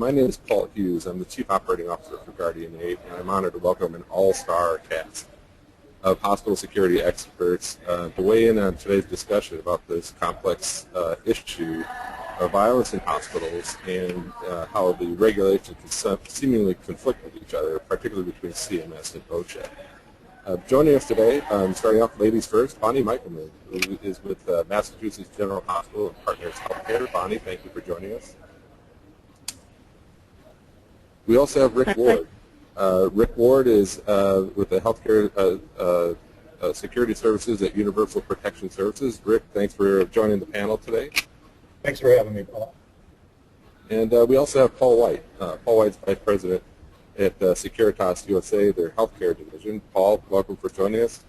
My name is Paul Hughes. I'm the Chief Operating Officer for Guardian 8, and I'm honored to welcome an all-star cast of hospital security experts to weigh in on today's discussion about this complex issue of violence in hospitals and how the regulations can seemingly conflict with each other, particularly between CMS and OSHA. Joining us today, starting off ladies first, Bonnie Michelman, who is with Massachusetts General Hospital and Partners Healthcare. Bonnie, thank you for joining us. We also have Rick Ward. Rick Ward is with the Healthcare Security Services at Universal Protection Services. Rick, thanks for joining the panel today. Thanks for having me, Paul. And we also have Paul White. Paul White's Vice President at Securitas USA, their healthcare division. Paul, welcome for joining us.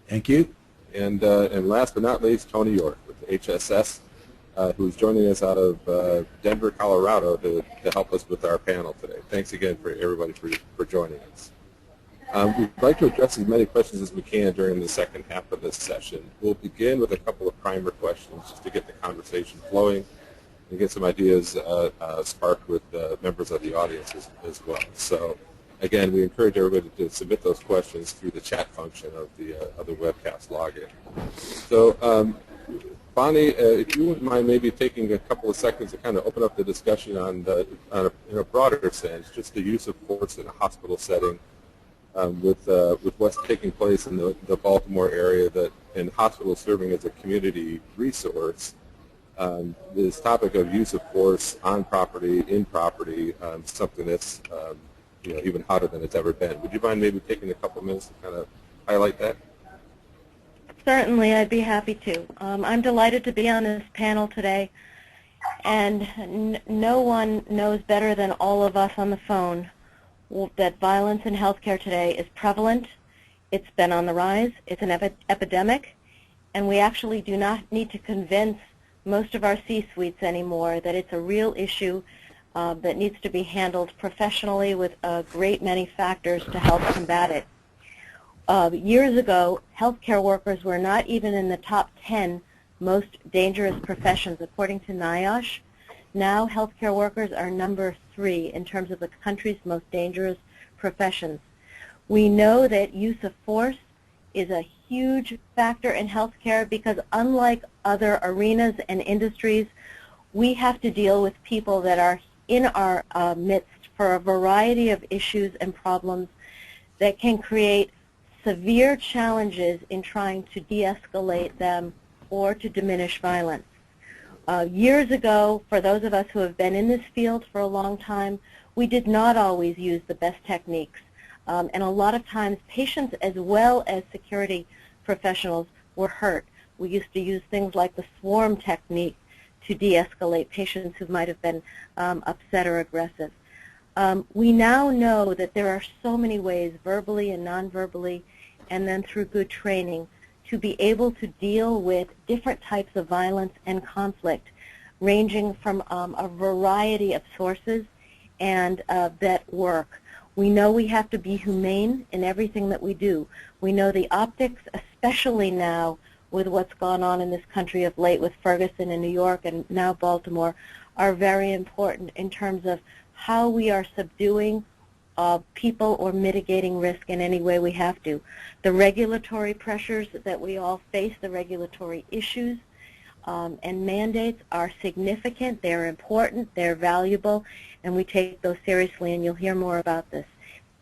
Thank you. And last but not least, Tony York with HSS, who's joining us out of Denver, Colorado to help us with our panel today. Thanks again for everybody for joining us. We'd like to address as many questions as we can during the second half of this session. We'll begin with a couple of primer questions just to get the conversation flowing and get some ideas sparked with members of the audience as well. So again, we encourage everybody to submit those questions through the chat function of the webcast login. So Bonnie, if you wouldn't mind maybe taking a couple of seconds to kind of open up the discussion on in a broader sense, just the use of force in a hospital setting with what's taking place in the Baltimore area, that in hospitals serving as a community resource, this topic of use of force on property, in property, something that's even hotter than it's ever been. Would you mind maybe taking a couple of minutes to kind of highlight that? Certainly, I'd be happy to. I'm delighted to be on this panel today, and no one knows better than all of us on the phone that violence in healthcare today is prevalent, it's been on the rise, it's an epidemic, and we actually do not need to convince most of our C-suites anymore that it's a real issue that needs to be handled professionally with a great many factors to help combat it. Years ago, healthcare workers were not even in the top 10 most dangerous professions, according to NIOSH. Now, healthcare workers are number 3 in terms of the country's most dangerous professions. We know that use of force is a huge factor in healthcare because unlike other arenas and industries, we have to deal with people that are in our midst for a variety of issues and problems that can create severe challenges in trying to de-escalate them or to diminish violence. Years ago, for those of us who have been in this field for a long time, we did not always use the best techniques. And a lot of times, patients as well as security professionals were hurt. We used to use things like the swarm technique to de-escalate patients who might have been upset or aggressive. We now know that there are so many ways, verbally and non-verbally, and then through good training, to be able to deal with different types of violence and conflict, ranging from a variety of sources and that work. We know we have to be humane in everything that we do. We know the optics, especially now with what's gone on in this country of late with Ferguson in New York and now Baltimore, are very important in terms of how we are subduing people or mitigating risk in any way we have to. The regulatory pressures that we all face, the regulatory issues and mandates are significant, they're important, they're valuable, and we take those seriously, and you'll hear more about this.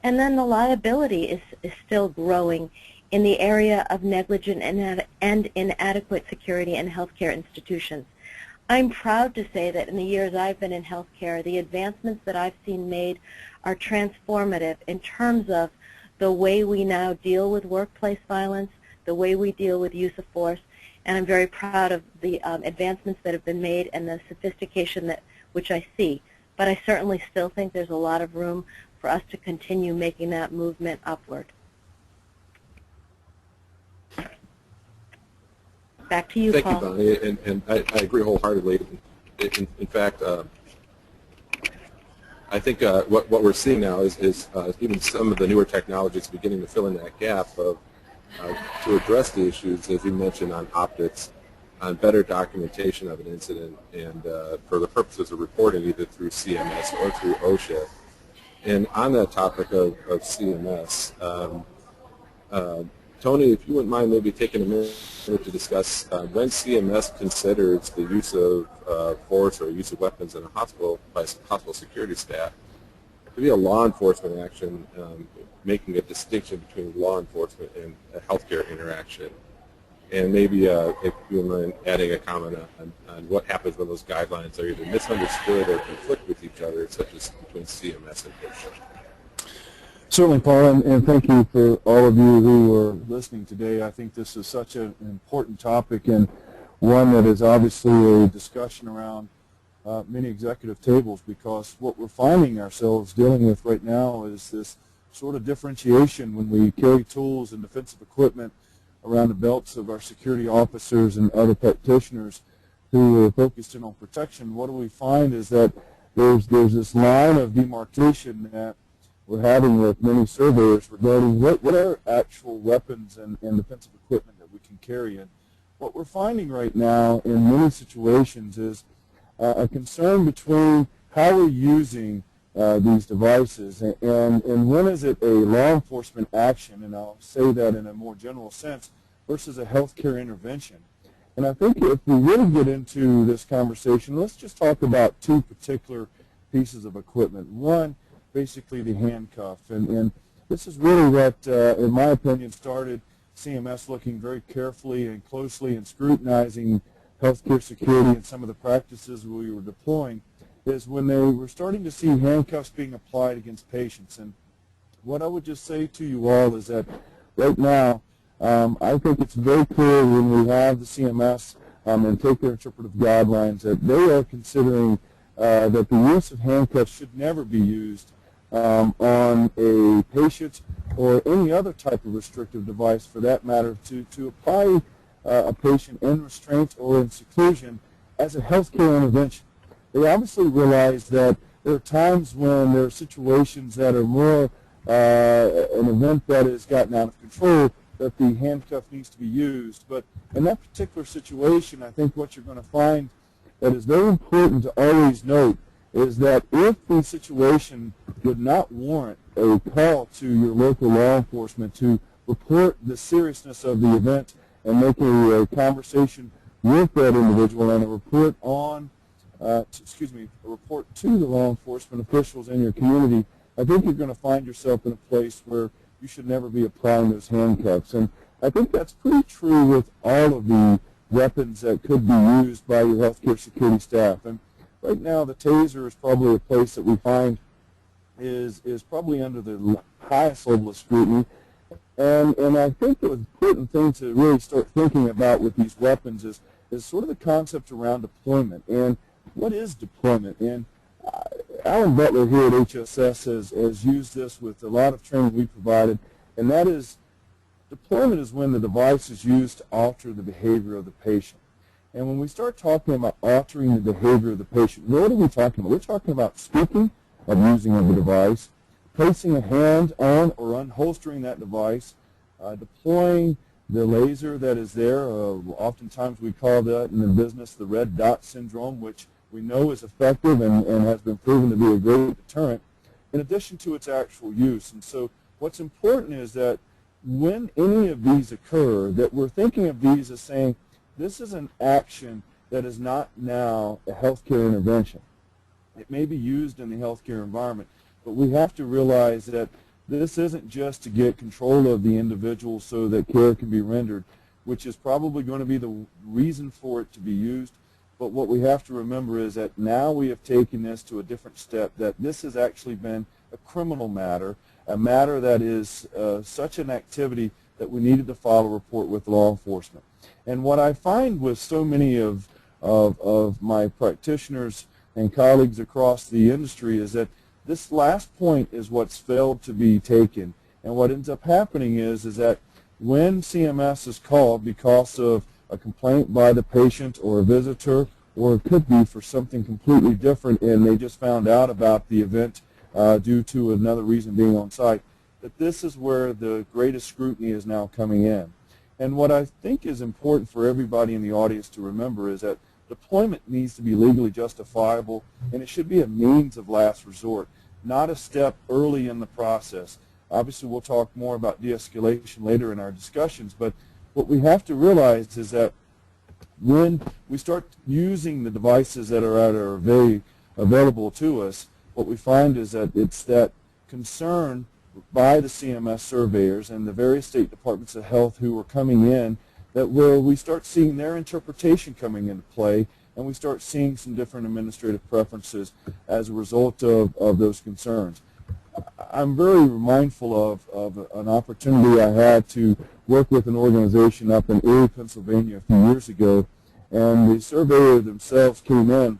And then the liability is still growing in the area of negligent and inadequate security in healthcare institutions. I'm proud to say that in the years I've been in healthcare, the advancements that I've seen made are transformative in terms of the way we now deal with workplace violence, the way we deal with use of force, and I'm very proud of the advancements that have been made and the sophistication which I see. But I certainly still think there's a lot of room for us to continue making that movement upward. Back to you, Thank Paul. Thank you, Bonnie, and I agree wholeheartedly. In fact, I think what we're seeing now is even some of the newer technologies beginning to fill in that gap of to address the issues, as you mentioned, on optics better documentation of an incident and for the purposes of reporting either through CMS or through OSHA. And on that topic of CMS, Tony, if you wouldn't mind maybe taking a minute to discuss when CMS considers the use of force or use of weapons in a hospital by hospital security staff to be a law enforcement action, making a distinction between law enforcement and a healthcare interaction. And maybe if you wouldn't mind adding a comment on what happens when those guidelines are either misunderstood or conflict with each other, such as between CMS and OSHA. Certainly, Paul, and thank you for all of you who are listening today. I think this is such an important topic and one that is obviously a discussion around many executive tables, because what we're finding ourselves dealing with right now is this sort of differentiation when we carry tools and defensive equipment around the belts of our security officers and other practitioners who are focused in on protection. What do we find is that there's this line of demarcation that we're having with many surveyors regarding what are actual weapons and defensive equipment that we can carry. And what we're finding right now in many situations is a concern between how we're using these devices and when is it a law enforcement action, and I'll say that in a more general sense, versus a healthcare intervention. And I think if we really get into this conversation, let's just talk about two particular pieces of equipment. One, basically the handcuff, and this is really what, in my opinion, started CMS looking very carefully and closely and scrutinizing healthcare security and some of the practices we were deploying, is when they were starting to see handcuffs being applied against patients. And what I would just say to you all is that right now, I think it's very clear when we have the CMS and take their interpretive guidelines that they are considering that the use of handcuffs should never be used on a patient or any other type of restrictive device, for that matter, to apply a patient in restraint or in seclusion as a healthcare intervention. They obviously realize that there are times when there are situations that are more an event that has gotten out of control, that the handcuff needs to be used. But in that particular situation, I think what you're going to find that is very important to always note is that if the situation would not warrant a call to your local law enforcement to report the seriousness of the event and make a conversation with that individual and a report on, a report to the law enforcement officials in your community, I think you're going to find yourself in a place where you should never be applying those handcuffs. And I think that's pretty true with all of the weapons that could be used by your healthcare security staff. And right now, the taser is probably a place that we find is probably under the highest level of scrutiny. And I think the important thing to really start thinking about with these weapons is sort of the concept around deployment. And what is deployment? And Alan Butler here at HSS has used this with a lot of training we provided, and that is deployment is when the device is used to alter the behavior of the patient. And when we start talking about altering the behavior of the patient, what are we talking about? We're talking about speaking, using of the device, placing a hand on or unholstering that device, deploying the laser that is there. Oftentimes we call that in the business the red dot syndrome, which we know is effective and has been proven to be a great deterrent, in addition to its actual use. And so what's important is that when any of these occur, that we're thinking of these as saying, this is an action that is not now a healthcare intervention. It may be used in the healthcare environment, but we have to realize that this isn't just to get control of the individual so that care can be rendered, which is probably going to be the reason for it to be used. But what we have to remember is that now we have taken this to a different step, that this has actually been a criminal matter, a matter that is such an activity that we needed to file a report with law enforcement. And what I find with so many of my practitioners and colleagues across the industry is that this last point is what's failed to be taken. And what ends up happening is that when CMS is called because of a complaint by the patient or a visitor, or it could be for something completely different and they just found out about the event due to another reason being on site, that this is where the greatest scrutiny is now coming in. And what I think is important for everybody in the audience to remember is that deployment needs to be legally justifiable, and it should be a means of last resort, not a step early in the process. Obviously, we'll talk more about de-escalation later in our discussions, but what we have to realize is that when we start using the devices that are very available to us, what we find is that it's that concern by the CMS surveyors and the various state departments of health who are coming in that where we start seeing their interpretation coming into play, and we start seeing some different administrative preferences as a result of those concerns. I'm very mindful of an opportunity I had to work with an organization up in Erie, Pennsylvania a few years ago, and the surveyor themselves came in,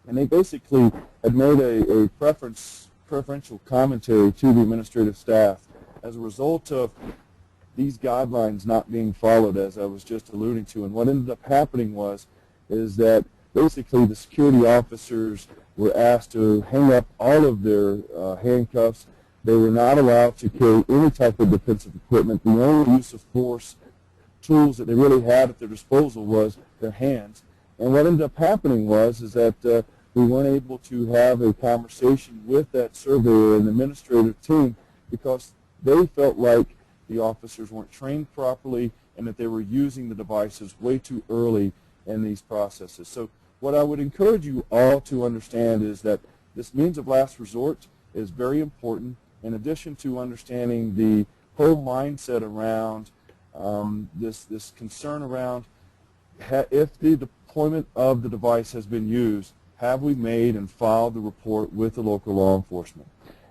and they basically had made a preferential commentary to the administrative staff as a result of these guidelines not being followed, as I was just alluding to. And what ended up happening is that basically the security officers were asked to hang up all of their handcuffs. They were not allowed to carry any type of defensive equipment. The only use of force tools that they really had at their disposal was their hands. And what ended up happening is that we weren't able to have a conversation with that surveyor and the administrative team because they felt like the officers weren't trained properly and that they were using the devices way too early in these processes. So what I would encourage you all to understand is that this means of last resort is very important, in addition to understanding the whole mindset around this concern around if the deployment of the device has been used, have we made and filed the report with the local law enforcement?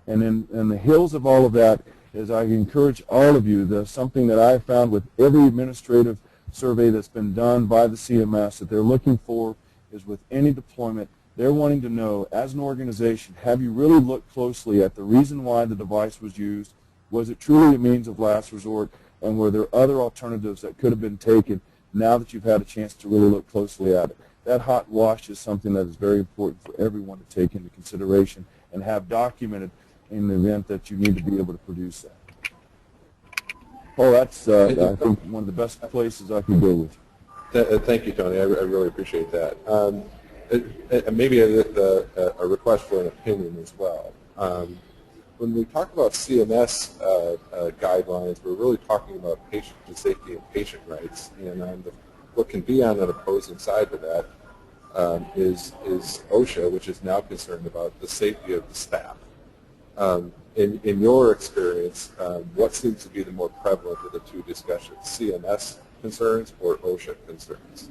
And in the heels of all of that is I encourage all of you, there's something that I found with every administrative survey that's been done by the CMS that they're looking for is with any deployment, they're wanting to know, as an organization, have you really looked closely at the reason why the device was used? Was it truly a means of last resort? And were there other alternatives that could have been taken now that you've had a chance to really look closely at it? That hot wash is something that is very important for everyone to take into consideration and have documented in the event that you need to be able to produce that. Paul, that's, I think, one of the best places I can go with. Thank you, Tony. I really appreciate that. Maybe a request for an opinion as well. When we talk about CMS guidelines, we're really talking about patient safety and patient rights. And what can be on an opposing side to that is OSHA, which is now concerned about the safety of the staff. In your experience, what seems to be the more prevalent of the two discussions, CMS concerns or OSHA concerns?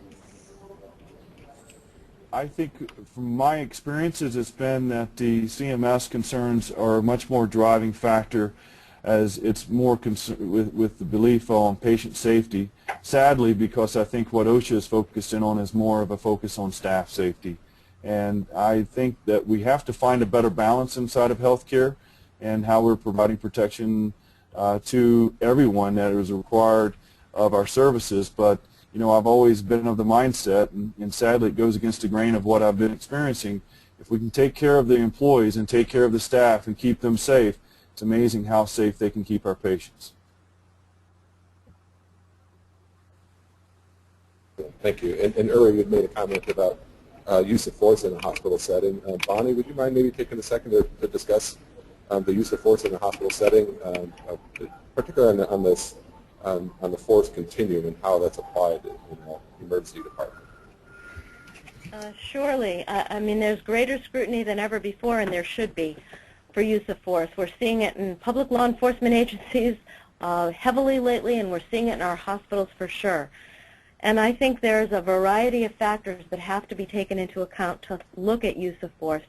I think from my experiences it's been that the CMS concerns are a much more driving factor as it's more with the belief on patient safety. Sadly, because I think what OSHA is focused in on is more of a focus on staff safety. And I think that we have to find a better balance inside of healthcare and how we're providing protection to everyone that is required of our services. But you know, I've always been of the mindset, and sadly it goes against the grain of what I've been experiencing. If we can take care of the employees and take care of the staff and keep them safe, it's amazing how safe they can keep our patients. Thank you. And earlier you made a comment about use of force in a hospital setting. Bonnie, would you mind maybe taking a second to discuss the use of force in a hospital setting, particularly on the force continuum and how that's applied in the emergency department? Surely. I mean, there's greater scrutiny than ever before, and there should be, for use of force. We're seeing it in public law enforcement agencies heavily lately, and we're seeing it in our hospitals for sure. And I think there's a variety of factors that have to be taken into account to look at use of force.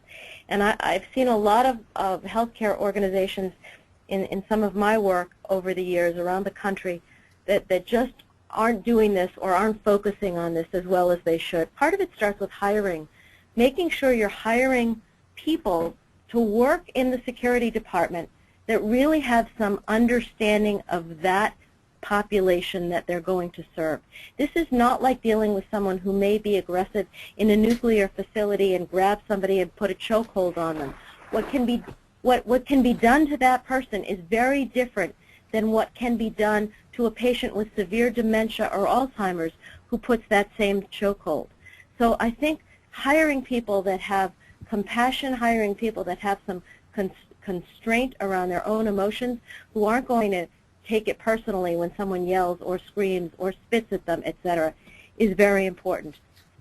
And I've seen a lot of healthcare organizations in some of my work over the years around the country that just aren't doing this or aren't focusing on this as well as they should. Part of it starts with hiring, making sure you're hiring people to work in the security department that really have some understanding of that population that they're going to serve. This is not like dealing with someone who may be aggressive in a nuclear facility and grab somebody and put a chokehold on them. What can be done to that person is very different than what can be done to a patient with severe dementia or Alzheimer's who puts that same chokehold. So I think hiring people that have compassion, hiring people that have some constraint around their own emotions, who aren't going to take it personally when someone yells or screams or spits at them, etc., is very important.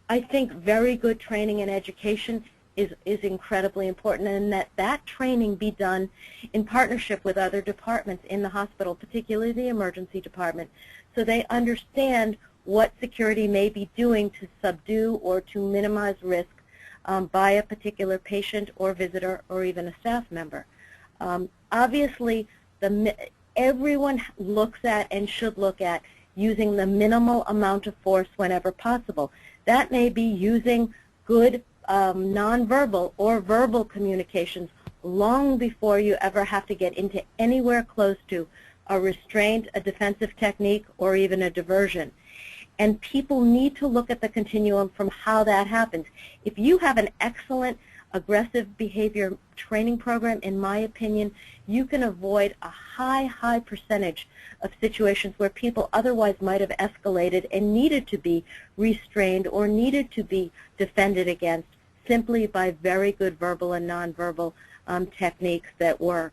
I think very good training and education is incredibly important, and that training be done in partnership with other departments in the hospital, particularly the emergency department, so they understand what security may be doing to subdue or to minimize risk by a particular patient or visitor or even a staff member. Obviously, everyone looks at and should look at using the minimal amount of force whenever possible. That may be using good nonverbal or verbal communications long before you ever have to get into anywhere close to a restraint, a defensive technique, or even a diversion. And people need to look at the continuum from how that happens. If you have an excellent aggressive behavior training program, in my opinion, you can avoid a high percentage of situations where people otherwise might have escalated and needed to be restrained or needed to be defended against simply by very good verbal and nonverbal techniques that work.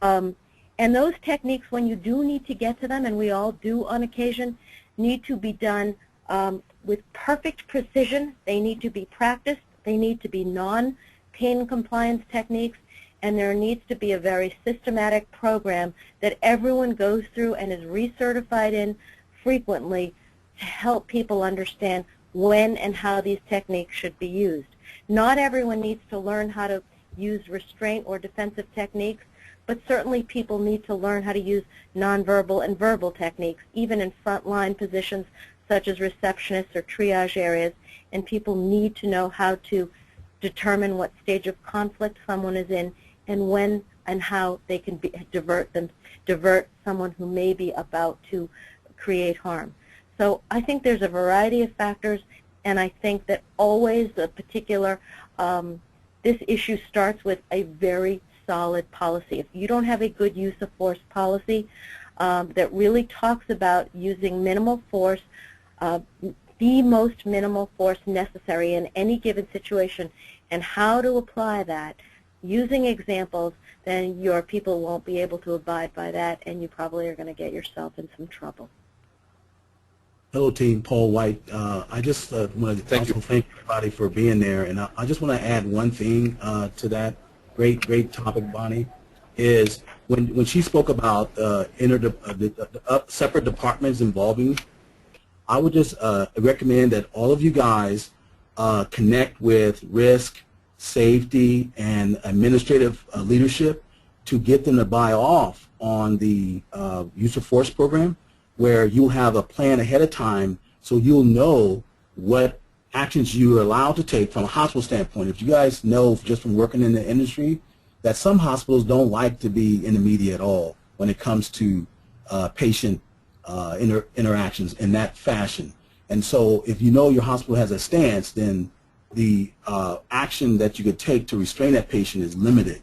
And those techniques, when you do need to get to them, and we all do on occasion, need to be done with perfect precision. They need to be practiced. They need to be non-pain compliance techniques, and there needs to be a very systematic program that everyone goes through and is recertified in frequently to help people understand when and how these techniques should be used. Not everyone needs to learn how to use restraint or defensive techniques, but certainly people need to learn how to use nonverbal and verbal techniques, even in frontline positions such as receptionists or triage areas, and people need to know how to determine what stage of conflict someone is in and when and how they can divert someone who may be about to create harm. So I think there's a variety of factors, and I think that always the particular, this issue starts with a very solid policy. If you don't have a good use of force policy that really talks about using minimal force, the most minimal force necessary in any given situation, and how to apply that using examples, then your people won't be able to abide by that, and you probably are going to get yourself in some trouble. Hello, team. Paul White. I just want to also thank everybody for being there, and I just want to add one thing to that. Great topic, Bonnie. Is when she spoke about separate departments involving, I would just recommend that all of you guys connect with risk, safety, and administrative leadership to get them to buy off on the use of force program, where you'll have a plan ahead of time so you'll know what actions you are allowed to take from a hospital standpoint. If you guys know just from working in the industry that some hospitals don't like to be in the media at all when it comes to patient interactions in that fashion. And so if you know your hospital has a stance, then the action that you could take to restrain that patient is limited.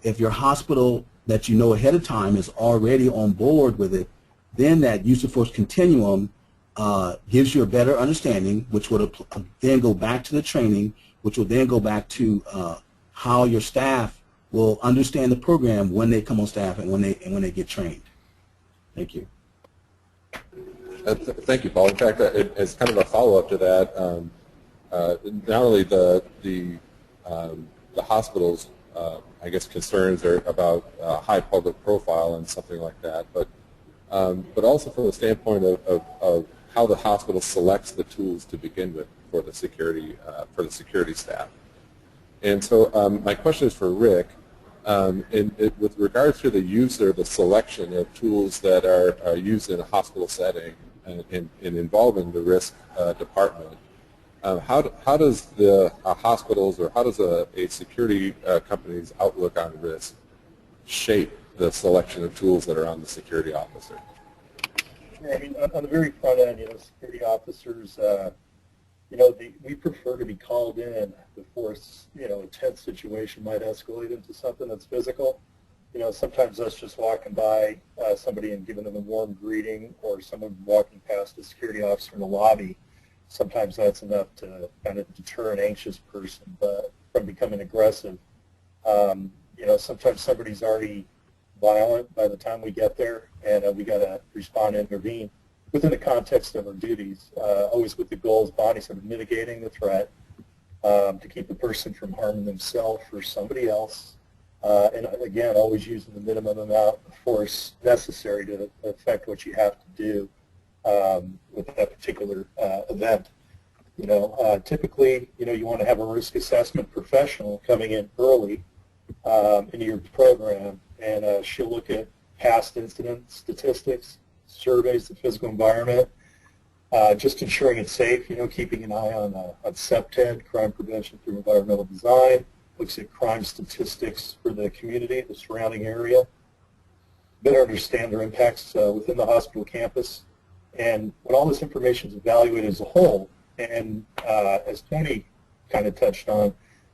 If your hospital that you know ahead of time is already on board with it, then that use of force continuum gives you a better understanding, which would then go back to the training, which will then go back to how your staff will understand the program when they come on staff and when they get trained. Thank you. Thank you, Paul. In fact, as kind of a follow-up to that, not only the hospital's, I guess, concerns are about high public profile and something like that, but also from the standpoint of how the hospital selects the tools to begin with for the security staff. And so my question is for Rick. With regard to the use or the selection of tools that are used in a hospital setting and involving the risk department, how does the hospitals or how does a security company's outlook on risk shape the selection of tools that are on the security officer? Sure. I mean, on the very front end, security officers, we prefer to be called in before, a tense situation might escalate into something that's physical. sometimes us just walking by somebody and giving them a warm greeting, or someone walking past a security officer in the lobby, sometimes that's enough to kind of deter an anxious person from becoming aggressive. Sometimes somebody's already violent by the time we get there, and we got to respond and intervene within the context of our duties, always with the goal, as Bonnie said, of mitigating the threat to keep the person from harming themselves or somebody else. And again, always using the minimum amount of force necessary to affect what you have to do with that particular event. Typically, you want to have a risk assessment professional coming in early into your program, and she'll look at past incident statistics, surveys the physical environment, just ensuring it's safe, keeping an eye on CPTED, crime prevention through environmental design, looks at crime statistics for the community, the surrounding area, better understand their impacts within the hospital campus. And when all this information is evaluated as a whole, and as Tony kind of touched on,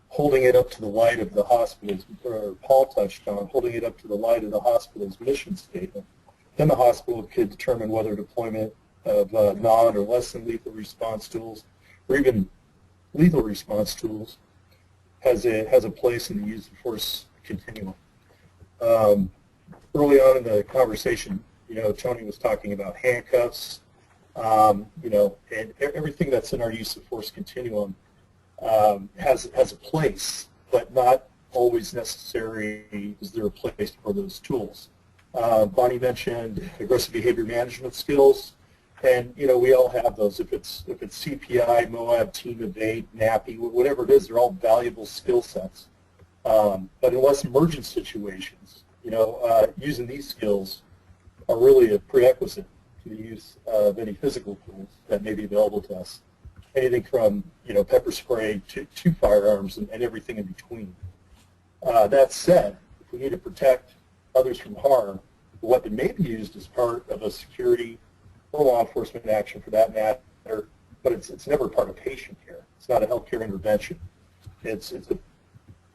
holding it up to the light of the hospital's, or Paul touched on, holding it up to the light of the hospital's mission statement, then the hospital could determine whether deployment of non or less than lethal response tools, or even lethal response tools, has a place in the use of force continuum. Early on in the conversation, Tony was talking about handcuffs, and everything that's in our use of force continuum has a place, but not always necessary is there a place for those tools. Bonnie mentioned aggressive behavior management skills, and we all have those. If it's CPI, MOAB, Team of 8, NAPI, whatever it is, they're all valuable skill sets. But in less emergent situations, using these skills are really a prerequisite to the use of any physical tools that may be available to us. Anything from pepper spray to firearms and everything in between. That said, if we need to protect others from harm, the weapon may be used as part of a security or law enforcement action for that matter, but it's never part of patient care. It's not a healthcare intervention. It's a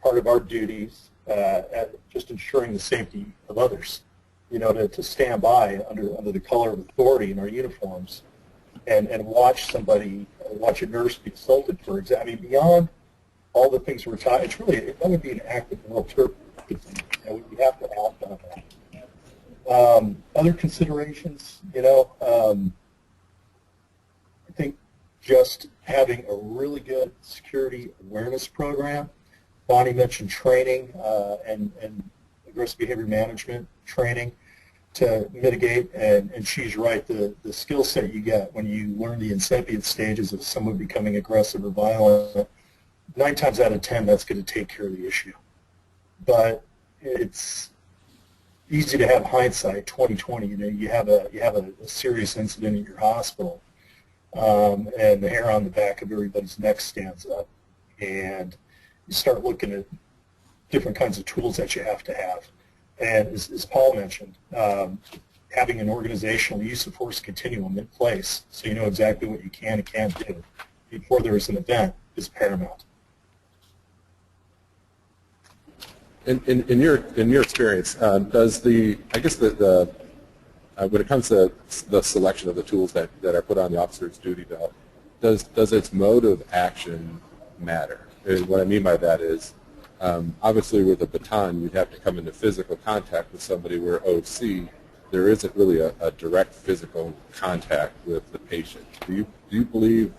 part of our duties at just ensuring the safety of others. To stand by under the color of authority in our uniforms and watch a nurse be assaulted, for example. I mean, beyond all the things we're talking, that would be an act of moral turpitude. We have to act on that. Other considerations, I think just having a really good security awareness program. Bonnie mentioned training and aggressive behavior management training to mitigate, and she's right, the skill set you get when you learn the incipient stages of someone becoming aggressive or violent, 9 times out of 10 that's going to take care of the issue. But it's easy to have hindsight, 20/20. You have a serious incident in your hospital, and the hair on the back of everybody's neck stands up, and you start looking at different kinds of tools that you have to have. And as Paul mentioned, having an organizational use of force continuum in place so you know exactly what you can and can't do before there is an event is paramount. In your experience, does when it comes to the selection of the tools that are put on the officer's duty belt, does its mode of action matter? And what I mean by that is, obviously with a baton, you'd have to come into physical contact with somebody, where OC, there isn't really a direct physical contact with the patient. Do you believe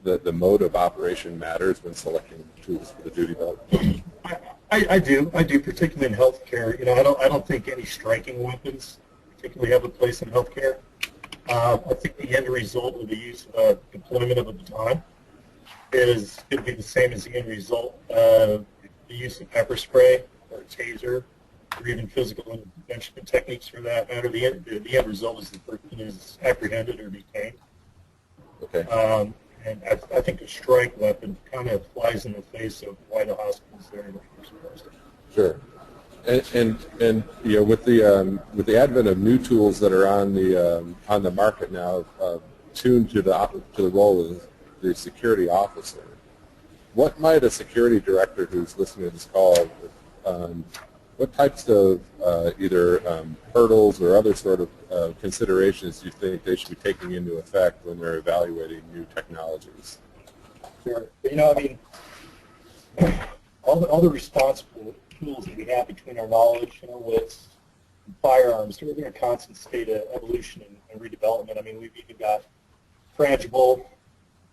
that the mode of operation matters when selecting tools for the duty belt? I do, particularly in healthcare. I don't think any striking weapons particularly have a place in healthcare. I think the end result of the use of deployment of a baton is going to be the same as the end result of the use of pepper spray or a taser, or even physical intervention techniques for that matter. The end result is the person is apprehended or detained. Okay. And I think a strike weapon kind of flies in the face of why the hospital is there in the first place. Sure. And with the advent of new tools that are on the market now, tuned to the role of the security officer, what might a security director who's listening to this call, what types of either hurdles or other sort of considerations you think they should be taking into effect when they're evaluating new technologies? Sure. You know, I mean, all the responsible tools that we have between our knowledge and our wits and firearms, they're in a constant state of evolution and redevelopment. I mean, we've even got frangible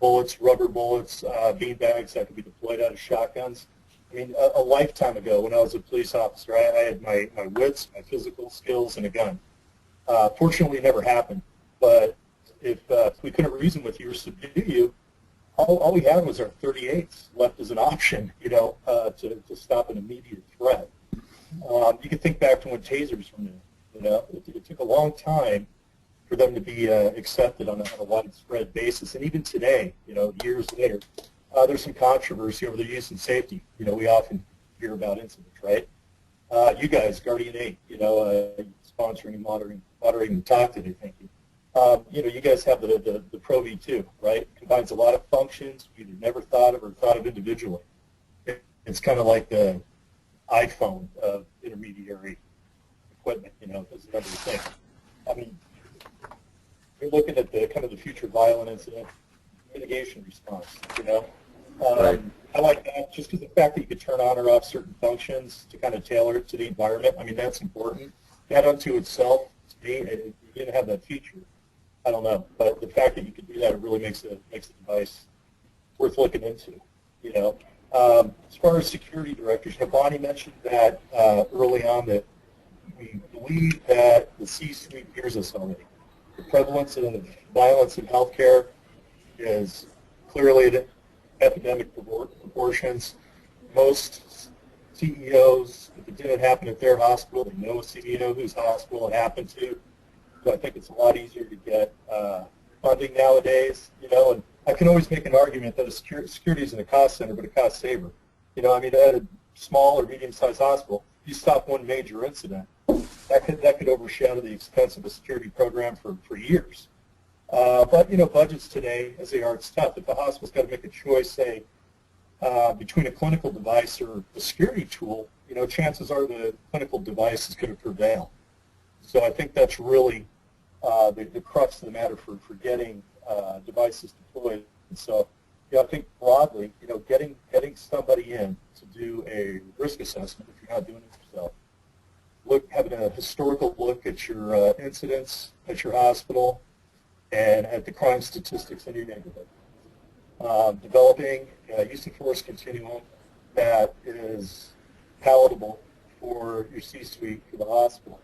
bullets, rubber bullets, beanbags that could be deployed out of shotguns. I mean, a lifetime ago when I was a police officer, I had my wits, my physical skills, and a gun. Fortunately, it never happened. But if we couldn't reason with you or subdue you, all we had was our 38s left as an option, you know, to stop an immediate threat. You can think back to when tasers were new. You know, it took a long time for them to be accepted on a widespread basis. And even today, you know, years later, there's some controversy over their use and safety. You know, we often hear about incidents, right? You guys, Guardian 8, you know, sponsoring and moderating the talk today, thank you. You know, you guys have the Pro V2, right? It combines a lot of functions we either never thought of or thought of individually. It's kind of like the iPhone of intermediary equipment, you know, does another thing. I mean, you're looking at the kind of the future violent incident mitigation response, you know. Right. I like that just because the fact that you could turn on or off certain functions to kind of tailor it to the environment, I mean, that's important. That unto itself, to me, if you didn't have that feature, I don't know. But the fact that you could do that, it really makes the device worth looking into, you know. As far as security directors, you know, Bonnie mentioned that early on that we believe that the C-suite hears us already. The prevalence of violence in healthcare is clearly at epidemic proportions. Most CEOs, if it didn't happen at their hospital, they know a CEO whose hospital it happened to. So I think it's a lot easier to get funding nowadays, you know, and I can always make an argument that security isn't a cost center, but a cost saver. You know, I mean, at a small or medium-sized hospital, you stop one major incident, that could overshadow the expense of a security program for years. But, you know, budgets today, as they are, it's tough. If the hospital's got to make a choice, say, between a clinical device or a security tool, you know, chances are the clinical device is going to prevail. So I think that's really the crux of the matter for getting devices deployed. And so, you know, I think broadly, you know, getting somebody in to do a risk assessment if you're not doing it yourself, having a historical look at your incidents at your hospital and at the crime statistics in your neighborhood. Developing a use of force continuum that is palatable for your C-suite for the hospital.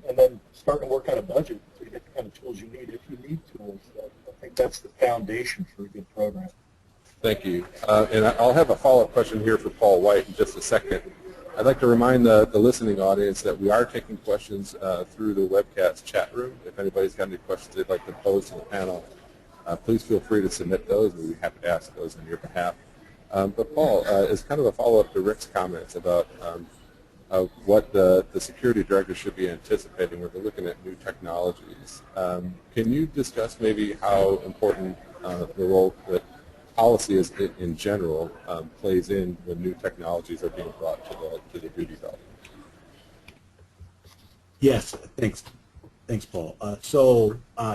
And then starting to work on a budget to get the kind of tools you need if you need tools. I think that's the foundation for a good program. Thank you. And I'll have a follow-up question here for Paul White in just a second. I'd like to remind the listening audience that we are taking questions through the webcast chat room. If anybody's got any questions they'd like to pose to the panel, please feel free to submit those. We'd be happy to ask those on your behalf. But Paul, as kind of a follow-up to Rick's comments about what the security director should be anticipating when they're looking at new technologies, can you discuss maybe how important the role that policy is in general plays in when new technologies are being brought to the duty belt? Yes, thanks, Paul.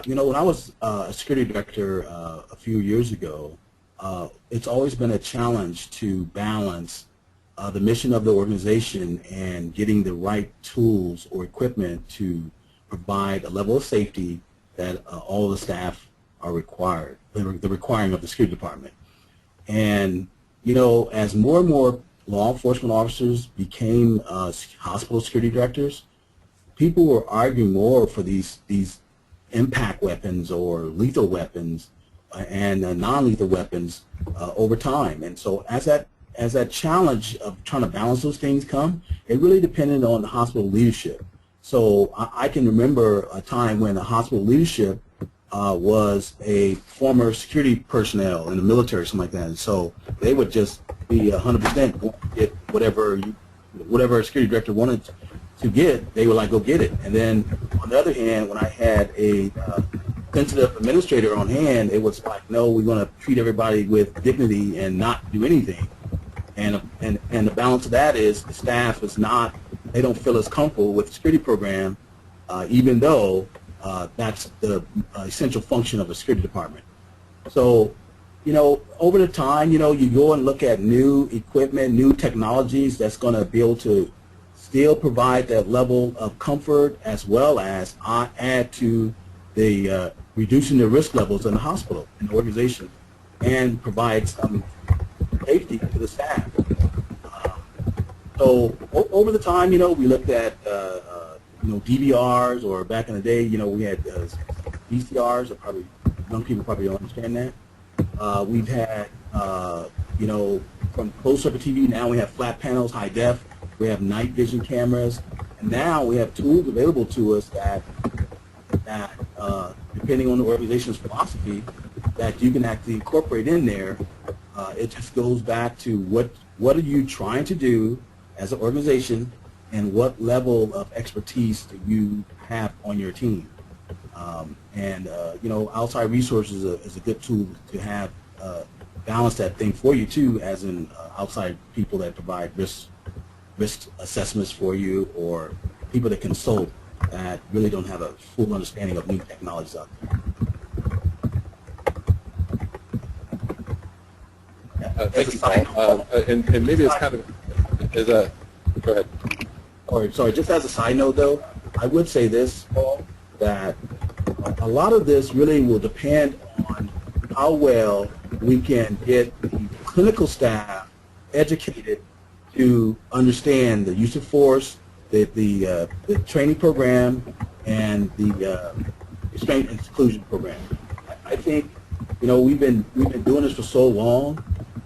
You know, when I was a security director a few years ago, it's always been a challenge to balance the mission of the organization and getting the right tools or equipment to provide a level of safety that all the staff are required, the requiring of the security department. And, you know, as more and more law enforcement officers became hospital security directors, people were arguing more for these impact weapons or lethal weapons and non-lethal weapons over time. And so as that challenge of trying to balance those things come, it really depended on the hospital leadership. So I can remember a time when the hospital leadership was a former security personnel in the military or something like that. And so they would just be 100% get whatever a security director wanted to get, they would like go get it. And then on the other hand, when I had a sensitive administrator on hand, it was like, no, we want to treat everybody with dignity and not do anything. And the balance of that is the staff is not they don't feel as comfortable with the security program, even though that's the essential function of a security department. So, over the time, you go and look at new equipment, new technologies that's going to be able to still provide that level of comfort as well as add to the reducing the risk levels in the hospital, in the organization, and provide some safety to the staff. So over the time, we looked at DVRs, or back in the day, we had VCRs. Or probably young people probably don't understand that. We've had, from closed circuit TV. Now we have flat panels, high def. We have night vision cameras, and now we have tools available to us that depending on the organization's philosophy, that you can actually incorporate in there. It just goes back to what are you trying to do as an organization, and what level of expertise do you have on your team. Outside resources is a good tool to have balance that thing for you too, as in outside people that provide risk assessments for you, or people that consult that really don't have a full understanding of new technologies out there. Thank you, Paul. And maybe it's kind of go ahead. Sorry, just as a side note though, I would say this, Paul, that a lot of this really will depend on how well we can get the clinical staff educated to understand the use of force, the training program, and the restraint and seclusion program. I think we've been doing this for so long,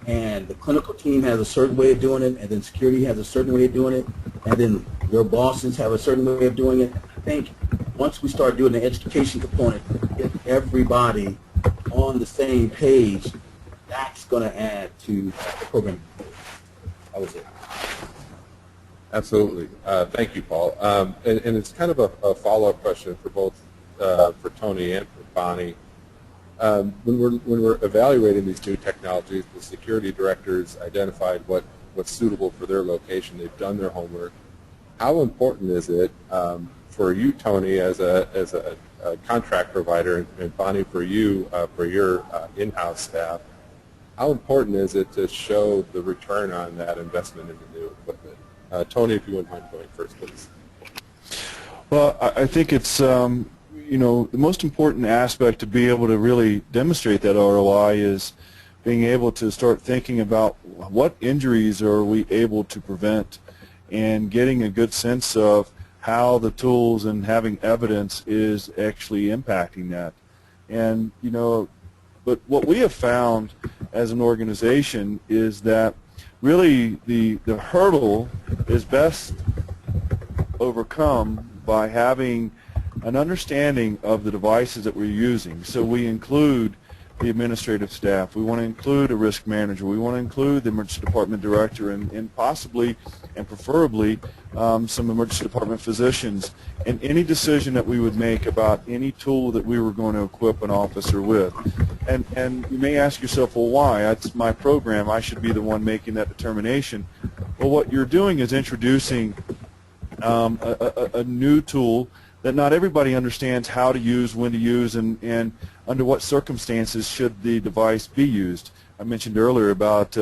and the clinical team has a certain way of doing it, and then security has a certain way of doing it, and then your bosses have a certain way of doing it. I think once we start doing the education component, get everybody on the same page, that's going to add to the program. That was it. Absolutely. Thank you, Paul. And it's kind of a follow-up question for both for Tony and for Bonnie. When we're evaluating these new technologies, the security directors identified what's suitable for their location. They've done their homework. How important is it for you, Tony, as a contract provider, and Bonnie, for you, for your in-house staff? How important is it to show the return on that investment in the new equipment? Tony, if you wouldn't mind going first, please. Well, I think it's the most important aspect to be able to really demonstrate that ROI is being able to start thinking about what injuries are we able to prevent, and getting a good sense of how the tools and having evidence is actually impacting that. And but what we have found as an organization is that really the hurdle is best overcome by having an understanding of the devices that we're using. So we include the administrative staff. We want to include a risk manager. We want to include the emergency department director, and possibly and preferably some emergency department physicians, and any decision that we would make about any tool that we were going to equip an officer with. And you may ask yourself, well, why? That's my program. I should be the one making that determination. Well, what you're doing is introducing a new tool that not everybody understands how to use, when to use, and under what circumstances should the device be used. I mentioned earlier about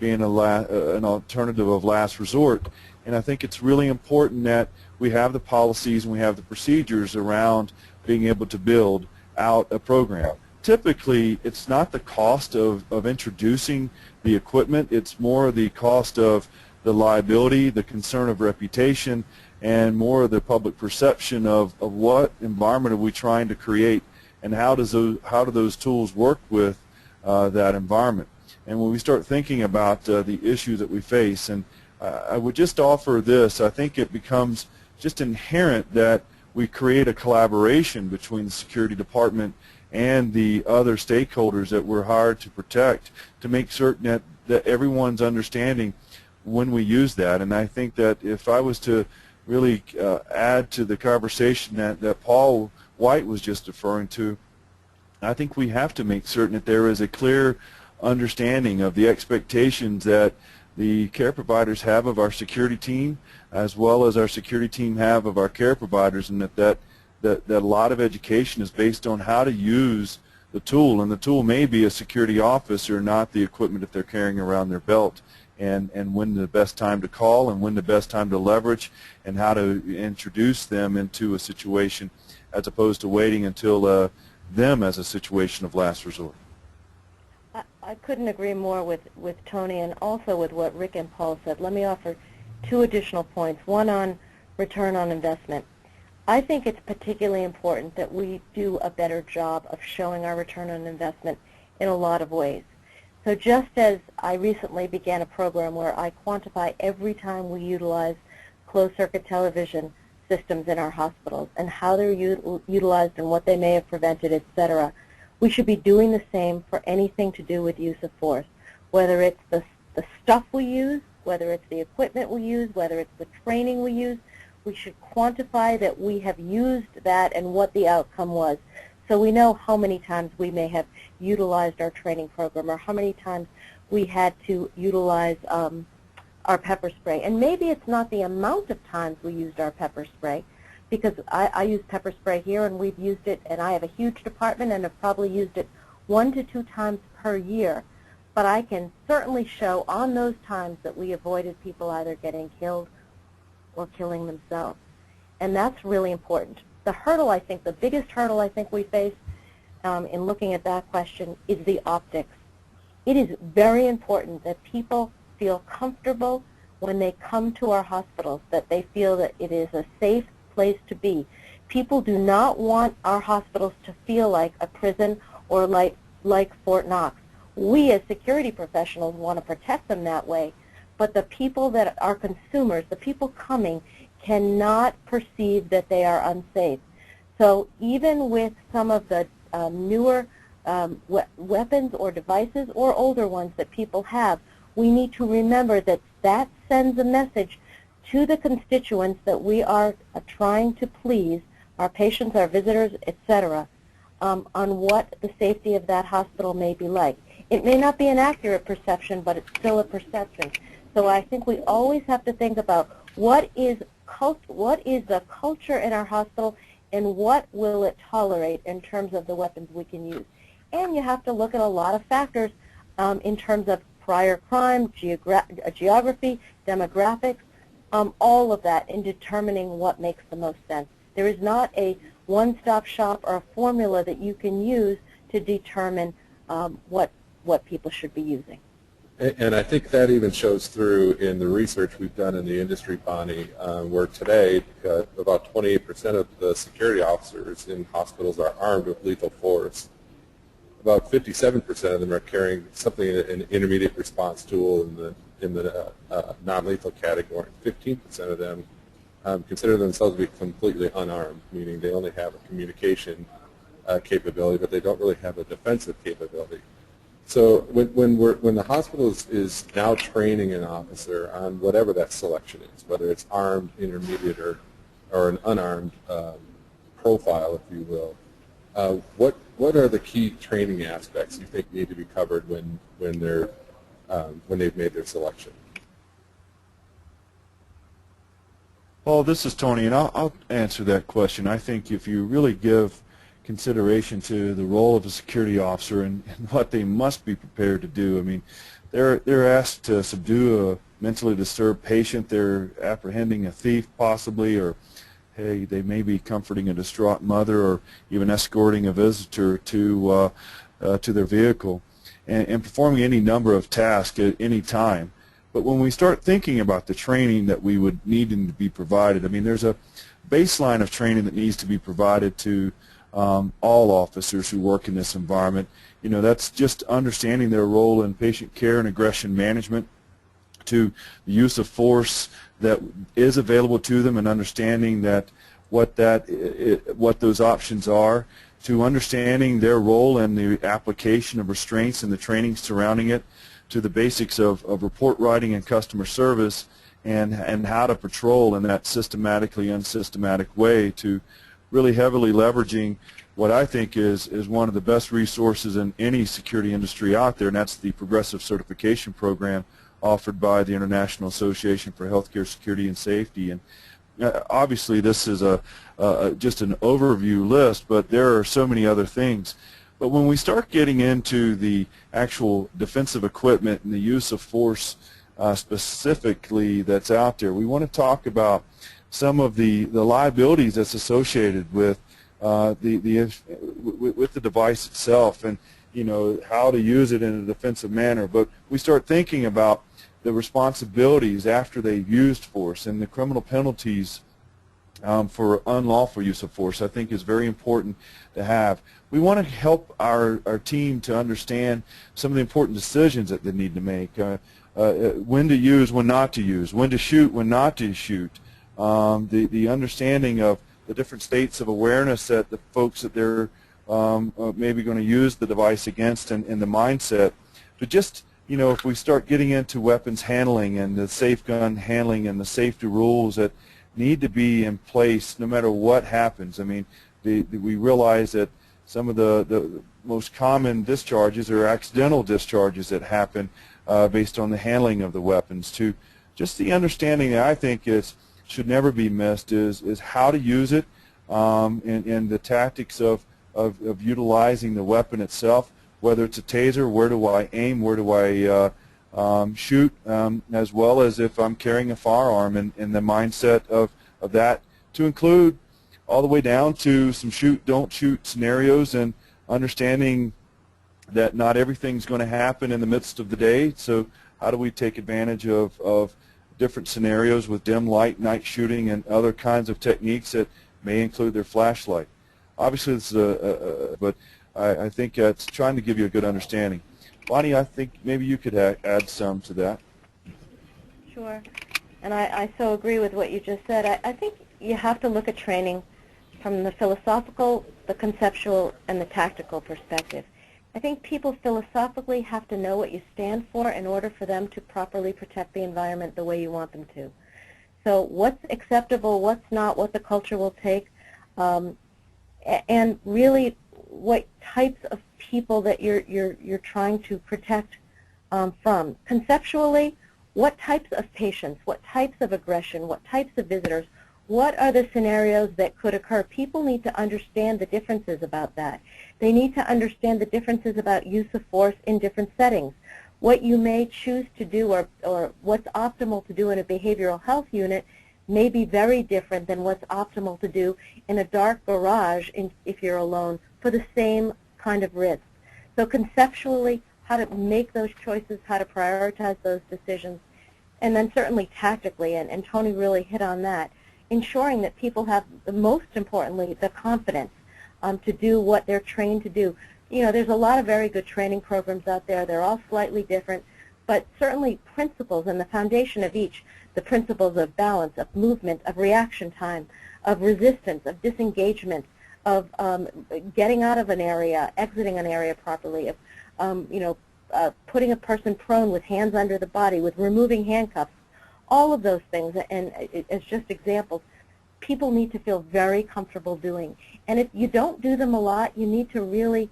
being an alternative of last resort, and I think it's really important that we have the policies and we have the procedures around being able to build out a program. Typically, it's not the cost of introducing the equipment, it's more the cost of the liability, the concern of reputation, and more of the public perception of what environment are we trying to create, and how do those tools work with that environment. And when we start thinking about the issue that we face, and I would just offer this, I think it becomes just inherent that we create a collaboration between the security department and the other stakeholders that we're hired to protect, to make certain that everyone's understanding when we use that. And I think that if I was to really add to the conversation that Paul White was just referring to, I think we have to make certain that there is a clear understanding of the expectations that the care providers have of our security team, as well as our security team have of our care providers, and that a lot of education is based on how to use the tool, and the tool may be a security officer, not the equipment that they're carrying around their belt, and when the best time to call and when the best time to leverage and how to introduce them into a situation as opposed to waiting until them as a situation of last resort. I couldn't agree more with Tony, and also with what Rick and Paul said. Let me offer two additional points, one on return on investment. I think it's particularly important that we do a better job of showing our return on investment in a lot of ways. So just as I recently began a program where I quantify every time we utilize closed-circuit television systems in our hospitals and how they're utilized and what they may have prevented, etc., we should be doing the same for anything to do with use of force, whether it's the stuff we use, whether it's the equipment we use, whether it's the training we use. We should quantify that we have used that and what the outcome was, so we know how many times we may have utilized our training program or how many times we had to utilize our pepper spray. And maybe it's not the amount of times we used our pepper spray, because I use pepper spray here, and we've used it, and I have a huge department and have probably used it 1 to 2 times per year. But I can certainly show on those times that we avoided people either getting killed or killing themselves. And that's really important. The hurdle, I think, the biggest hurdle I think we face in looking at that question is the optics. It is very important that people feel comfortable when they come to our hospitals, that they feel that it is a safe place to be. People do not want our hospitals to feel like a prison or like Fort Knox. We as security professionals want to protect them that way, but the people that are consumers, the people coming, cannot perceive that they are unsafe. So even with some of the newer weapons or devices or older ones that people have, we need to remember that that sends a message to the constituents that we are trying to please, our patients, our visitors, etc., on what the safety of that hospital may be like. It may not be an accurate perception, but it's still a perception. So I think we always have to think about what is the culture in our hospital and what will it tolerate in terms of the weapons we can use. And you have to look at a lot of factors in terms of prior crime, geography, demographics, all of that in determining what makes the most sense. There is not a one-stop shop or a formula that you can use to determine what people should be using. And I think that even shows through in the research we've done in the industry, Bonnie, where today about 28% of the security officers in hospitals are armed with lethal force. About 57% of them are carrying something, an intermediate response tool in the non-lethal category. 15% of them consider themselves to be completely unarmed, meaning they only have a communication capability, but they don't really have a defensive capability. So when the hospital is now training an officer on whatever that selection is, whether it's armed, intermediate, or an unarmed profile, if you will, what are the key training aspects you think need to be covered when they've made their selection? Paul, this is Tony, and I'll answer that question. I think if you really give consideration to the role of a security officer and what they must be prepared to do. I mean, they're asked to subdue a mentally disturbed patient. They're apprehending a thief possibly, or hey, they may be comforting a distraught mother, or even escorting a visitor to their vehicle, and performing any number of tasks at any time. But when we start thinking about the training that we would need to be provided, I mean, there's a baseline of training that needs to be provided to all officers who work in this environment. You know, that's just understanding their role in patient care and aggression management, to the use of force that is available to them and understanding that what those options are, to understanding their role in the application of restraints and the training surrounding it, to the basics of report writing and customer service, and how to patrol in that systematically unsystematic way, to really heavily leveraging what I think is one of the best resources in any security industry out there, and that's the progressive certification program offered by the International Association for Healthcare Security and Safety. And obviously this is just an overview list, but there are so many other things. But when we start getting into the actual defensive equipment and the use of force specifically that's out there, we want to talk about some of the liabilities that's associated with with the device itself, and how to use it in a defensive manner. But we start thinking about the responsibilities after they've used force, and the criminal penalties for unlawful use of force, I think, is very important to have. We want to help our team to understand some of the important decisions that they need to make, when to use, when not to use, when to shoot, when not to shoot, the understanding of the different states of awareness that the folks that they're maybe going to use the device against, and the mindset. But just, if we start getting into weapons handling and the safe gun handling and the safety rules that need to be in place no matter what happens. I mean, we realize that some of the most common discharges are accidental discharges that happen based on the handling of the weapons. To just the understanding that I think should never be missed is how to use it, and the tactics of utilizing the weapon itself, whether it's a taser, where do I aim, where do I shoot, as well as if I'm carrying a firearm, and the mindset of that, to include all the way down to some shoot, don't shoot scenarios, and understanding that not everything's going to happen in the midst of the day. So how do we take advantage of different scenarios with dim light, night shooting, and other kinds of techniques that may include their flashlight. Obviously, this is but I think it's trying to give you a good understanding. Bonnie, I think maybe you could add some to that. Sure. And I so agree with what you just said. I think you have to look at training from the philosophical, the conceptual, and the tactical perspective. I think people philosophically have to know what you stand for in order for them to properly protect the environment the way you want them to. So what's acceptable, what's not, what the culture will take, and really what types of people that you're trying to protect from. Conceptually, what types of patients, what types of aggression, what types of visitors, what are the scenarios that could occur? People need to understand the differences about that. They need to understand the differences about use of force in different settings. What you may choose to do, or what's optimal to do in a behavioral health unit, may be very different than what's optimal to do in a dark garage if you're alone for the same kind of risk. So conceptually, how to make those choices, how to prioritize those decisions, and then certainly tactically, and Tony really hit on that, ensuring that people have, most importantly, the confidence to do what they're trained to do. There's a lot of very good training programs out there. They're all slightly different, but certainly principles and the foundation of each, the principles of balance, of movement, of reaction time, of resistance, of disengagement, of getting out of an area, exiting an area properly, of putting a person prone with hands under the body, with removing handcuffs, all of those things, and as just examples, people need to feel very comfortable doing. And if you don't do them a lot, you need to really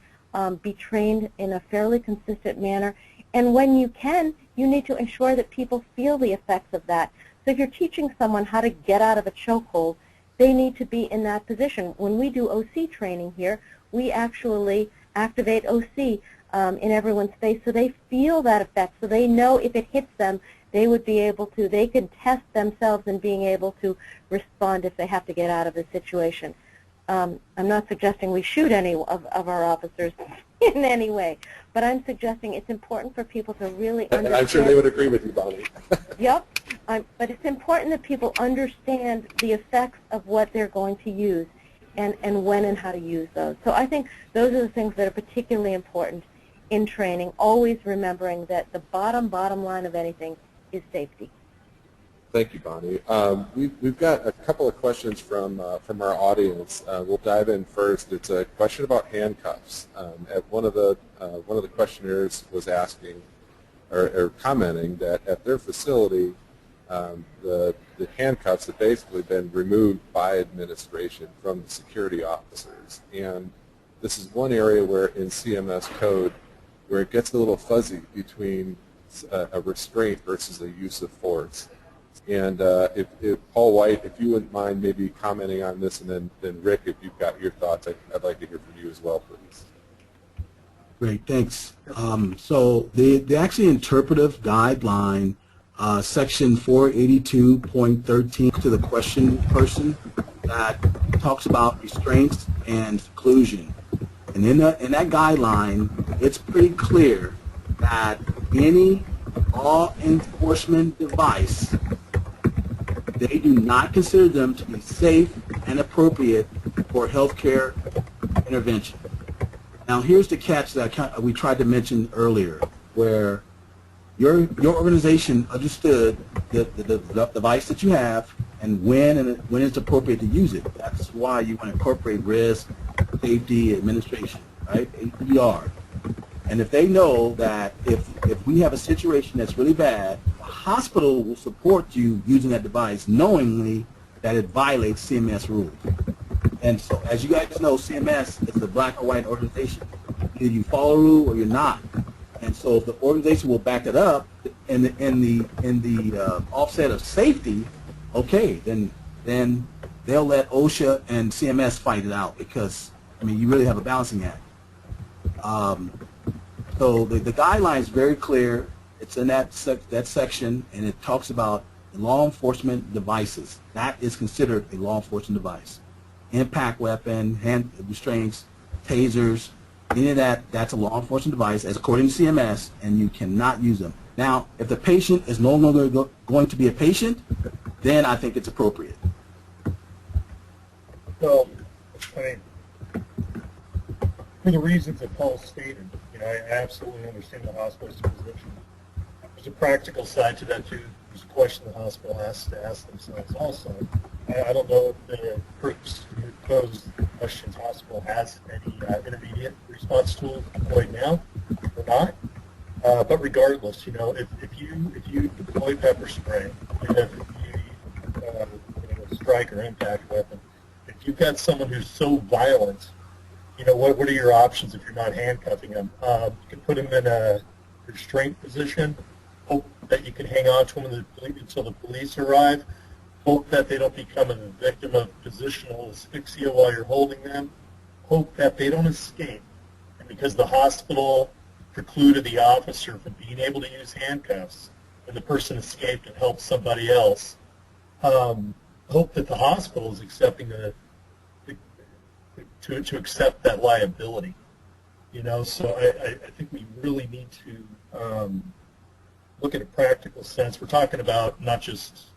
be trained in a fairly consistent manner. And when you can, you need to ensure that people feel the effects of that. So if you're teaching someone how to get out of a chokehold, they need to be in that position. When we do OC training here, we actually activate OC in everyone's face so they feel that effect, so they know if it hits them, they would be able to, they can test themselves in being able to respond if they have to get out of a situation. I'm not suggesting we shoot any of our officers in any way, but I'm suggesting it's important for people to really understand. And I'm sure they would agree with you, Bonnie. Yep, but it's important that people understand the effects of what they're going to use and when and how to use those. So I think those are the things that are particularly important in training, always remembering that the bottom line of anything is safety. Thank you, Bonnie. We've got a couple of questions from our audience. We'll dive in first. It's a question about handcuffs. One of the questionnaires was asking or commenting that at their facility, the handcuffs have basically been removed by administration from the security officers, and this is one area where in CMS code where it gets a little fuzzy between a restraint versus a use of force. And if Paul White, if you wouldn't mind maybe commenting on this, and then Rick, if you've got your thoughts, I'd like to hear from you as well, please. Great, thanks. So the actually interpretive guideline, section 482.13 to the question person, that talks about restraints and seclusion. And in that guideline, it's pretty clear that any law enforcement device, they do not consider them to be safe and appropriate for healthcare intervention. Now, here's the catch that we tried to mention earlier, where your organization understood the device that you have and when it's appropriate to use it. That's why you want to incorporate risk, safety, administration, right? APR. And if they know that if we have a situation that's really bad, the hospital will support you using that device knowingly that it violates CMS rules. And so, as you guys know, CMS is a black or white organization. Either you follow a rule or you're not. And so, if the organization will back it up in the offset of safety, okay, then they'll let OSHA and CMS fight it out, because I mean, you really have a balancing act. So the guideline is very clear. It's in that section, and it talks about law enforcement devices. That is considered a law enforcement device. Impact weapon, hand restraints, tasers, any of that, that's a law enforcement device, as according to CMS, and you cannot use them. Now, if the patient is no longer going to be a patient, then I think it's appropriate. So, I mean, for the reasons that Paul stated, you know, I absolutely understand the hospital's position. There's a practical side to that too. There's a question the hospital has to ask themselves also. I don't know if the person who posed the questions hospital has any intermediate response tool deployed now or not. But regardless, you know, if you deploy pepper spray, and if you strike or impact weapon, if you've got someone who's so violent, you know, what are your options if you're not handcuffing them? You can put them in a restraint position, hope that you can hang on to them until the police arrive, hope that they don't become a victim of positional asphyxia while you're holding them, hope that they don't escape. And because the hospital precluded the officer from being able to use handcuffs and the person escaped and helped somebody else, hope that the hospital is accepting to accept that liability. You know, so I think we really need to look at a practical sense. We're talking about not just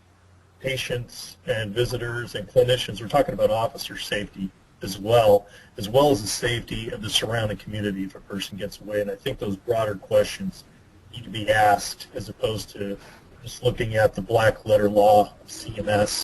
patients and visitors and clinicians. We're talking about officer safety as well as the safety of the surrounding community if a person gets away. And I think those broader questions need to be asked as opposed to just looking at the black letter law of CMS